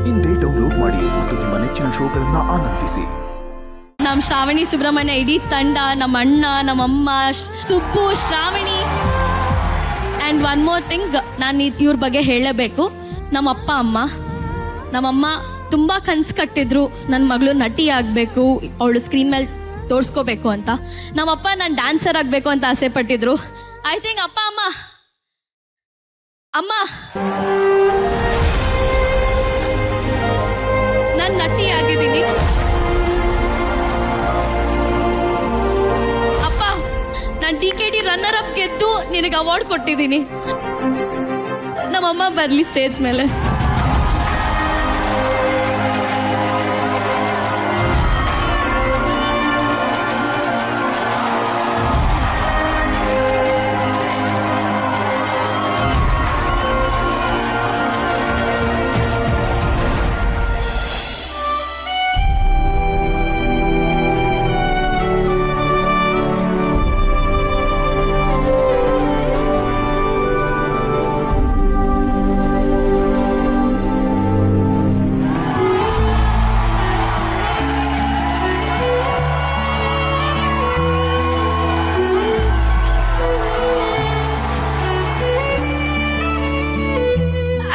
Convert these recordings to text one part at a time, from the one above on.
ಇಂದೇ ಡೌನ್ಲೋಡ್ ಮಾಡಿ ಮತ್ತು ನಿಮ್ಮ ನೆಚ್ಚಿನ ಶೋಗಳನ್ನ ಆನಂದಿಸಿ. ನಮ್ಮ ಶ್ರಾವಣಿ ಸುಬ್ರಹ್ಮಣ್ಯ ಇಡೀ ತಂಡ, ನಮ್ಮ ಅಣ್ಣ, ನಮ್ಮಮ್ಮ, Subbu, Shravani. And one more thing, ನಾನು ಇವ್ರ ಬಗ್ಗೆ ಹೇಳಬೇಕು. ನಮ್ಮಪ್ಪ ಅಮ್ಮ, ನಮ್ಮಮ್ಮ ತುಂಬ ಕನಸು ಕಟ್ಟಿದ್ರು ನನ್ನ ಮಗಳು ನಟಿ ಆಗಬೇಕು, ಅವಳು ಸ್ಕ್ರೀನ್ ಮೇಲೆ ತೋರಿಸ್ಕೋಬೇಕು ಅಂತ. ನಮ್ಮಪ್ಪ ನಾನು ಡ್ಯಾನ್ಸರ್ ಆಗಬೇಕು ಅಂತ ಆಸೆ ಪಟ್ಟಿದ್ರು. ಐ ಥಿಂಕ್ ಅಪ್ಪ ಅಮ್ಮ ನಾನು ನಟಿ ಆಗಿದ್ದೀನಿ. ಅಪ್ಪ, ನಾನು DKD ರನ್ನರ್ ಅಪ್ ಗೆದ್ದು ನಿನಗೆ ಅವಾರ್ಡ್ ಕೊಟ್ಟಿದ್ದೀನಿ. ನಮ್ಮಮ್ಮ ಬರಲಿ ಸ್ಟೇಜ್ ಮೇಲೆ.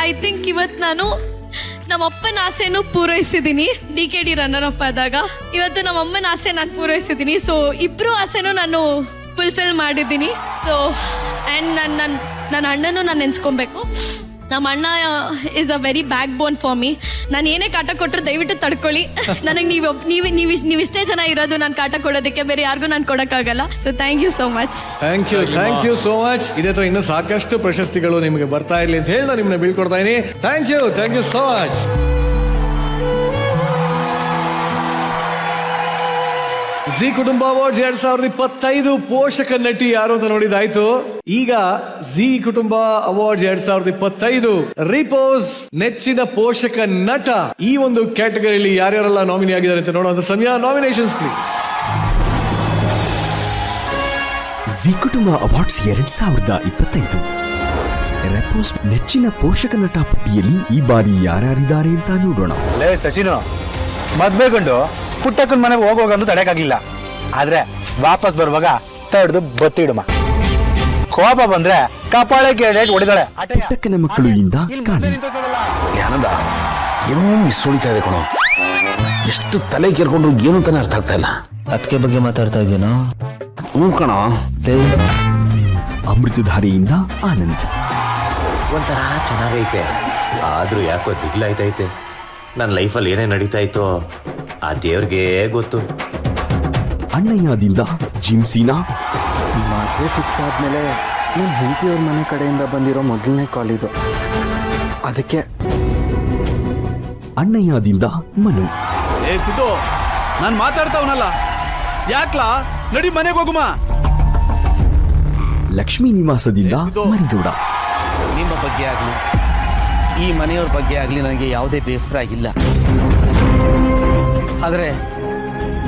ಐ ಥಿಂಕ್ ಇವತ್ತು ನಾನು ನಮ್ಮಪ್ಪನ ಆಸೆನೂ ಪೂರೈಸಿದ್ದೀನಿ. DKD ರನ್ನರ್ ಅಪ್ ಆದಾಗ ಇವತ್ತು ನಮ್ಮಮ್ಮನ ಆಸೆ ನಾನು ಪೂರೈಸಿದ್ದೀನಿ. ಸೊ ಇಬ್ಬರು ಆಸೆನೂ ನಾನು ಫುಲ್ಫಿಲ್ ಮಾಡಿದ್ದೀನಿ. ಸೊ ಆ್ಯಂಡ್ ನನ್ನ ಅಣ್ಣನೂ ನಾನು ನೆನ್ಸ್ಕೊಬೇಕು. ನಮ್ಮ ಅಣ್ಣ is a very back bone for me. ನಾನು ಏನೇ ಕಾಟ ಕೊಟ್ಟರು ದಯವಿಟ್ಟು ತಡ್ಕೊಳ್ಳಿ. ನನಗೆ ನೀವು ಇಷ್ಟೇ ಜನ ಇರೋದು ನಾನು ಕಾಟ ಕೊಡೋದಕ್ಕೆ, ಬೇರೆ ಯಾರಿಗೂ ನಾನು ಕೊಡೋಕ್ಕಾಗಲ್ಲ. So thank you so much. Thank you so much. ಇದೇ ಥರ ಇನ್ನೂ ಸಾಕಷ್ಟು ಪ್ರಶಸ್ತಿಗಳು ನಿಮಗೆ ಬರ್ತಾ ಇರಲಿ ಅಂತ ಹೇಳಿ ನಾನು ನಿಮ್ಮನ್ನ ಬೀಳ್ಕೊಡ್ತಾ ಇದೀನಿ. Thank you so much. Zee Kutumba awards 2025 ಪೋಷಕ ನಟಿ ಯಾರು ಅಂತ ನೋಡಿದಾಯ್ತು. ಈಗ ಜಿ ಕುಟುಂಬ ಅವಾರ್ಡ್ಸ್ 2025 ರಿಪೋಸ್ ನೆಚ್ಚಿನ ಪೋಷಕ ನಟ, ಈ ಒಂದು ಕ್ಯಾಟಗರಿಯಲ್ಲಿ ಯಾರ್ಯಾರೆಲ್ಲ ನಾಮಿನಿ ಆಗಿದ್ದಾರೆ ಅಂತ ನೋಡುವಂತ ಸಮಯ. Nominations please. G Kutumba awards 2025 ರೆಪೋಸ್ ನೆಚ್ಚಿನ ಪೋಷಕ ನಟ ಪಟ್ಟಿಯಲ್ಲಿ ಈ ಬಾರಿ ಯಾರ್ಯಾರಿದ್ದಾರೆ ಅಂತ ನೋಡೋಣ. ಸಚಿನ್ ಮದ್ವೆಗೊಂಡು ಪುಟ್ಟಕ್ಕನ ಮನೆಗೆ ಹೋಗೋಗಂದು ತಡೆಯಕ್ಕಾಗ್ಲಿಲ್ಲ. ಆದ್ರೆ ವಾಪಸ್ ಬರುವಾಗ ತಡೆದು ಬತ್ತಿಡುಮ. ಕೋಪ ಬಂದ್ರೆ ಕಪಾಳಕ್ಕೆ ಹೊಡಿದಾಳೆ. ಪುಟ್ಟಕ್ಕನ ಮಕ್ಕಳು ಇಂದ ಜ್ಞಾನದ ಏನೋ ಮಿಸ್ ಹೊಡಿತಾ ಇದೆ ಕಣೋ. ಎಷ್ಟು ತಲೆ ಕೇರ್ಕೊಂಡ್ರು ಏನು ತಾನೇ ಅರ್ಥ ಆಗ್ತಾ ಇಲ್ಲ. ಅದಕ್ಕೆ ಬಗ್ಗೆ ಮಾತಾಡ್ತಾ ಇದ್ದೀನೋ? ಹ್ಞೂ ಕಣೋ. ಅಮೃತಧಾರೆಯಿಂದ ಆನಂದ್. ಒಂಥರ ಚೆನ್ನಾಗೈತೆ, ಆದ್ರೂ ಯಾಕೋ ದಿಗ್ಲಾಯ್ತೈತೆ. ನನ್ನ ಲೈಫಲ್ಲಿ ಏನೇ ನಡೀತಾ ಇತ್ತೋ ಆ ದೇವ್ರಿಗೆ ಗೊತ್ತು. ಅಣ್ಣಯ್ಯದಿಂದ ಜಿಮ್ಸೀನಾ. ಮದುವೆ ಫಿಕ್ಸ್ ಆದಮೇಲೆ ನನ್ನ ಹೆಂಡತಿಯವ್ರ ಮನೆ ಕಡೆಯಿಂದ ಬಂದಿರೋ ಮೊದಲನೇ ಕಾಲ್ ಇದು. ಅದಕ್ಕೆ ಅಣ್ಣಯ್ಯದಿಂದ ಮನು. ಸಿದ್ದು, ನಾನು ಮಾತಾಡ್ತಾವನಲ್ಲ, ಯಾಕ್ಲಾ ನಡಿ ಮನೆಗೆ ಹೋಗುಮ. ಲಕ್ಷ್ಮೀ ನಿವಾಸದಿಂದ ಮರಿಗೌಡ. ನಿಮ್ಮ ಬಗ್ಗೆ ಆಗಲಿ ಈ ಮನೆಯವ್ರ ಬಗ್ಗೆ ಆಗಲಿ ನನಗೆ ಯಾವುದೇ ಬೇಸರ ಇಲ್ಲ. ಆದರೆ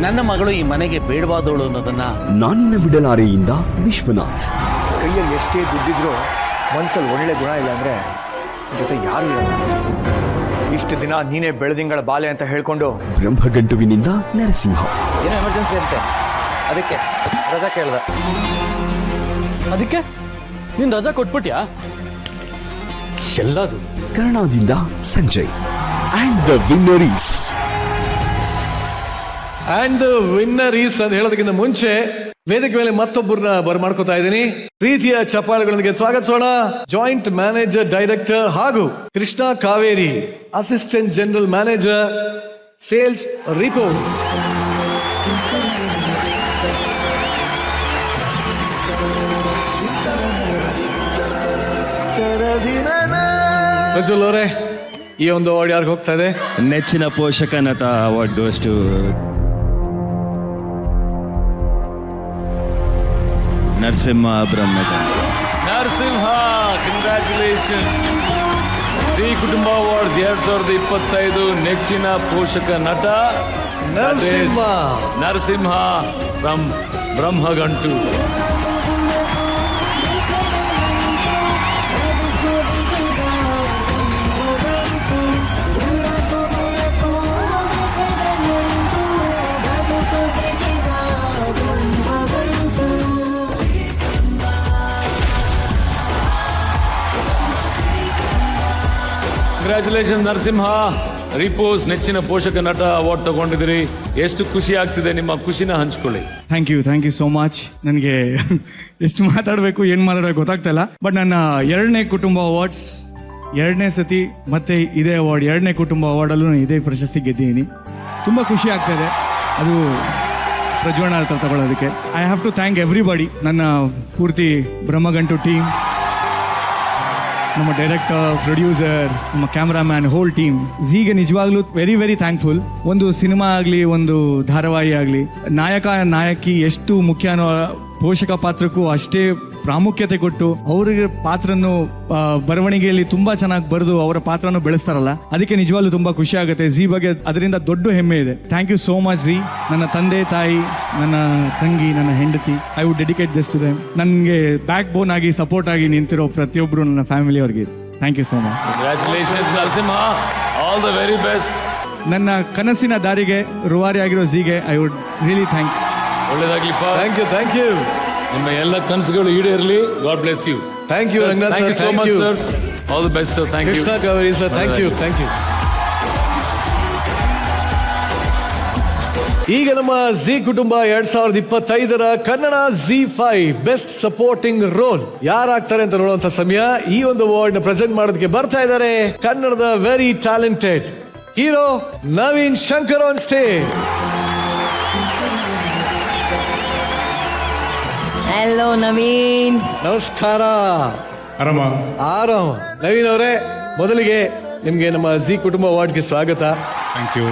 ನನ್ನ ಮಗಳು ಈ ಮನೆಗೆ ಬೇಡವಾದವಳು ಅನ್ನೋದನ್ನ ನಾನಿನ್ನ ಬಿಡಲಾರೆಯಿಂದ ವಿಶ್ವನಾಥ್. ಕೈಯಲ್ಲಿ ಎಷ್ಟೇ ದುಡ್ಡಿದ್ರು ಮನ್ಸಲ್ಲಿ ಒಳ್ಳೆ ಗುಣ ಇಲ್ಲ ಅಂದ್ರೆ ಜೊತೆ ಯಾರು ಇರಲ್ಲ. ಇಷ್ಟು ದಿನ ನೀನೇ ಬೆಳದಿಂಗಳ ಬಾಲೆ ಅಂತ ಹೇಳ್ಕೊಂಡು. ಬ್ರಹ್ಮಗಂಟುವಿನಿಂದ ನರಸಿಂಹ. ಏನೋ ಎಮರ್ಜೆನ್ಸಿ ಅಂತೆ, ಅದಕ್ಕೆ ರಜಾ ಕೇಳ್ದ. ಅದಕ್ಕೆ ನೀನ್ ರಜಾ ಕೊಟ್ಬಿಟ್ಯಾ? ಎಲ್ಲದು ಕರ್ಣಾದಿಂದ Sanjay. And the winner is ಅಂತ ಹೇಳೋದಕ್ಕಿಂತ ಮುಂಚೆ ವೇದಿಕೆ ಮೇಲೆ ಮತ್ತೊಬ್ಬರನ್ನ ಬರ್ಮಾಡ್ಕೋತಾ ಇದ್ದೀನಿ. ಪ್ರೀತಿಯ ಚಪ್ಪಾಳೆಗಳೊಂದಿಗೆ ಸ್ವಾಗತಿಸೋಣ ಜಾಯಿಂಟ್ ಮ್ಯಾನೇಜರ್ ಡೈರೆಕ್ಟರ್ ಹಾಗೂ Krishna Kaveri assistant general manager sales report. Prajwal ಅವರೇ, ಈ ಒಂದು ಅವಾರ್ಡ್ ಯಾರಿಗೆ ಹೋಗ್ತಾ ಇದೆ? ನೆಚ್ಚಿನ ಪೋಷಕ ನಟ award goes to Narasimha Brahmagantu. Narasimha, congratulation. Zee Kutumba awards 2025 ನೆಚ್ಚಿನ ಪೋಷಕ ನಟ ನರಸಿಂಹ ಫ್ರಮ್ ಬ್ರಹ್ಮಗಂಟು. ಕಂಗ್ರ್ಯಾಚುಲೇಷನ್ ನರಸಿಂಹ. ರಿಪೋಸ್ ನೆಚ್ಚಿನ ಪೋಷಕ ನಟ ಅವಾರ್ಡ್ ತಗೊಂಡಿದ್ದೀರಿ. ಎಷ್ಟು ಖುಷಿ ಆಗ್ತಿದೆ, ನಿಮ್ಮ ಖುಷಿನ ಹಂಚ್ಕೊಳ್ಳಿ. Thank you so much. ನನಗೆ ಎಷ್ಟು ಮಾತಾಡಬೇಕು ಏನು ಮಾತಾಡಬೇಕು ಗೊತ್ತಾಗ್ತಾ ಇಲ್ಲ. ಬಟ್ ನನ್ನ 2ನೇ ಕುಟುಂಬ ಅವಾರ್ಡ್ಸ್ 2ನೇ ಸತಿ ಮತ್ತೆ ಇದೇ ಅವಾರ್ಡ್ 2ನೇ ಕುಟುಂಬ ಅವಾರ್ಡಲ್ಲೂ ನಾನು ಇದೇ ಪ್ರಶಸ್ತಿ ಗೆದ್ದಿದ್ದೀನಿ. ತುಂಬ ಖುಷಿ ಆಗ್ತಾಯಿದೆ ಅದು ಪ್ರಜ್ವಲನ ಹತ್ರ ತಗೊಳ್ಳೋದಕ್ಕೆ. I have to thank everybody, ನನ್ನ ಪೂರ್ತಿ ಬ್ರಹ್ಮಗಂಟು ಟೀಮ್, ನಮ್ಮ ಡೈರೆಕ್ಟರ್, ಪ್ರೊಡ್ಯೂಸರ್, ನಮ್ಮ ಕ್ಯಾಮ್ರಾಮ್ಯಾನ್, ಹೋಲ್ ಟೀಮ್. ಝೀಗೆ ನಿಜವಾಗ್ಲೂ ವೆರಿ ವೆರಿ ಥ್ಯಾಂಕ್ಫುಲ್. ಒಂದು ಸಿನಿಮಾ ಆಗಲಿ, ಒಂದು ಧಾರಾವಾಹಿ ಆಗಲಿ, ನಾಯಕ ನಾಯಕಿ ಎಷ್ಟು ಮುಖ್ಯ ಅನ್ನೋ ಪೋಷಕ ಪಾತ್ರಕ್ಕೂ ಅಷ್ಟೇ ಪ್ರಾಮುಖ್ಯತೆ ಕೊಟ್ಟು ಅವರಿಗೆ ಪಾತ್ರನು ಬರವಣಿಗೆಯಲ್ಲಿ ತುಂಬಾ ಚೆನ್ನಾಗಿ ಬರೆದು ಅವರ ಪಾತ್ರನ ಬೆಳೆಸ್ತಾರಲ್ಲ, ಅದಕ್ಕೆ ನಿಜವಾಗ್ಲೂ ತುಂಬಾ ಖುಷಿ ಆಗುತ್ತೆ. ಝೀ ಬಗ್ಗೆ ಅದರಿಂದ ದೊಡ್ಡ ಹೆಮ್ಮೆ ಇದೆ. Thank you so much Zee. ನನ್ನ ತಂದೆ ತಾಯಿ, ನನ್ನ ತಂಗಿ, ನನ್ನ ಹೆಂಡತಿ, I would dedicate this to them. ನನಗೆ ಬ್ಯಾಕ್ ಬೋನ್ ಆಗಿ ಸಪೋರ್ಟ್ ಆಗಿ ನಿಂತಿರೋ ಪ್ರತಿಯೊಬ್ಬರು ನನ್ನ ಫ್ಯಾಮಿಲಿ ಅವ್ರಿಗೆ thank you so much. Congratulations Narasimha, all the very best. ನನ್ನ ಕನಸಿನ ದಾರಿಗೆ ರೂವಾರಿ ಆಗಿರೋ ಝೀಗೆ ಐ ವುಡ್ ರಿಯಲಿ ಥ್ಯಾಂಕ್. ಒಳ್ಳೇದಾಗ್ಲಿಪ್ಪ. Thank you. ನಿಮ್ಮ ಎಲ್ಲ ಕನಸುಗಳು ಈಡೇರಲಿ. God bless you. Thank you Ranganath sir. So much sir. All the best sir. Thank you. Krishna Kaveri sir, thank you. ಈಗ ನಮ್ಮ Zee Kutumba 2025 Kannada ZEE5 best supporting role ಯಾರಾಗ್ತಾರೆ ಅಂತ ನೋಡುವಂತ ಸಮಯ. ಈ ಒಂದು ಅವಾರ್ಡ್ ನ ಪ್ರೆಸೆಂಟ್ ಮಾಡೋದಕ್ಕೆ ಬರ್ತಾ ಇದ್ದಾರೆ ಕನ್ನಡದ very talented hero Naveen Shankar on stage. Hello Naveen. ನಮಸ್ಕಾರ. ಆರಾಮ. ನವೀನ್ ಅವರೇ, ಮೊದಲಿಗೆ ನಿಮ್ಗೆ ನಮ್ಮ ಝೀ ಕುಟುಂಬ ಅವಾರ್ಡ್ಗೆ ಸ್ವಾಗತ. Thank you.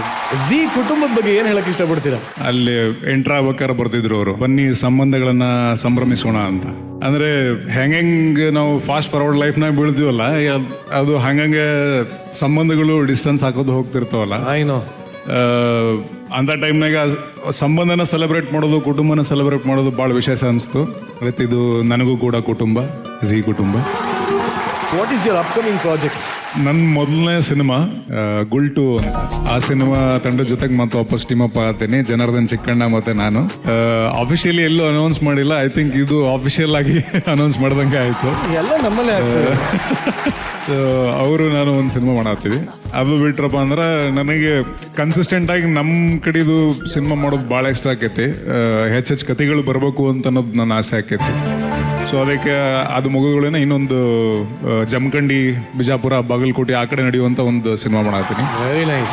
ಝೀ ಕುಟುಂಬದ ಬಗ್ಗೆ ಏನ್ ಹೇಳಕ್ ಇಷ್ಟಪಡ್ತೀರಾ? ಅಲ್ಲಿ ಎಂಟ್ರ್ ಆಗ್ಬೇಕಾದ್ರೆ ಬರ್ತಿದ್ರು ಅವರು, ಬನ್ನಿ ಸಂಬಂಧಗಳನ್ನ ಸಂಭ್ರಮಿಸೋಣ ಅಂತ. ಅಂದ್ರೆ ಹೆಂಗ್ ನಾವು ಫಾಸ್ಟ್ ಫಾರ್ವರ್ಡ್ ಲೈಫ್ನಾಗ ಬೀಳ್ತೀವಲ್ಲ, ಅದು ಹಂಗಂಗೆ ಸಂಬಂಧಗಳು ಡಿಸ್ಟೆನ್ಸ್ ಹಾಕೋದು ಹೋಗ್ತಿರ್ತಾವಲ್ಲ. ಅಂತ ಟೈಮ್ನಾಗ ಸಂಬಂಧನ ಸೆಲೆಬ್ರೇಟ್ ಮಾಡೋದು, ಕುಟುಂಬನ ಸೆಲೆಬ್ರೇಟ್ ಮಾಡೋದು ಭಾಳ ವಿಶೇಷ ಅನಿಸ್ತು. ಅದಕ್ಕೆ ಇದು ನನಗೂ ಕೂಡ ಕುಟುಂಬ, ಝೀ ಕುಟುಂಬ. What is your upcoming projects? ನನ್ನ ಮೊದಲನೇ ಸಿನಿಮಾ ಗುಲ್ಟು ಅಂತ. ಆ ಸಿನಿಮಾ ತಂಡದ ಜೊತೆಗೆ ಮತ್ತೆ ವಾಪಸ್ ಟೀಮ್ ಅಪ್ ಆಗ್ತೇನೆ. ಜನಾರ್ದನ್ ಚಿಕ್ಕಣ್ಣ ಮತ್ತೆ ನಾನು. ಅಫಿಷಿಯಲಿ ಎಲ್ಲೂ ಅನೌನ್ಸ್ ಮಾಡಿಲ್ಲ. ಐ ಥಿಂಕ್ ಇದು ಅಫಿಷಿಯಲ್ ಆಗಿ ಅನೌನ್ಸ್ ಮಾಡ್ದಂಗೆ ಆಯ್ತು. ಎಲ್ಲ ನಮ್ಮಲ್ಲೇ ಆಗ್ತದೆ. ಸೊ ಅವರು ನಾನು ಒಂದು ಸಿನಿಮಾ ಮಾಡತ್ತೀವಿ. ಅದು ಬಿಟ್ರಪ್ಪ ಅಂದ್ರೆ ನನಗೆ ಕನ್ಸಿಸ್ಟೆಂಟ್ ಆಗಿ ನಮ್ಮ ಕಡೆದು ಸಿನಿಮಾ ಮಾಡೋದು ಭಾಳ ಇಷ್ಟ ಆಕೈತಿ. ಹೆಚ್ಚೆಚ್ಚು ಕಥೆಗಳು ಬರಬೇಕು ಅಂತ ಅನ್ನೋದು ನನ್ನ ಆಸೆ ಆಕೈತಿ. ಸೊ ಅದಕ್ಕೆ ಅದು ಮುಗಿಗಳೇನೆ ಇನ್ನೊಂದು ಜಮಖಂಡಿ, ಬಿಜಾಪುರ, ಬಾಗಲಕೋಟೆ ಆ ಕಡೆ ನಡೆಯುವಂಥ ಒಂದು ಸಿನಿಮಾ ಮಾಡತ್ತೀನಿ. Very nice.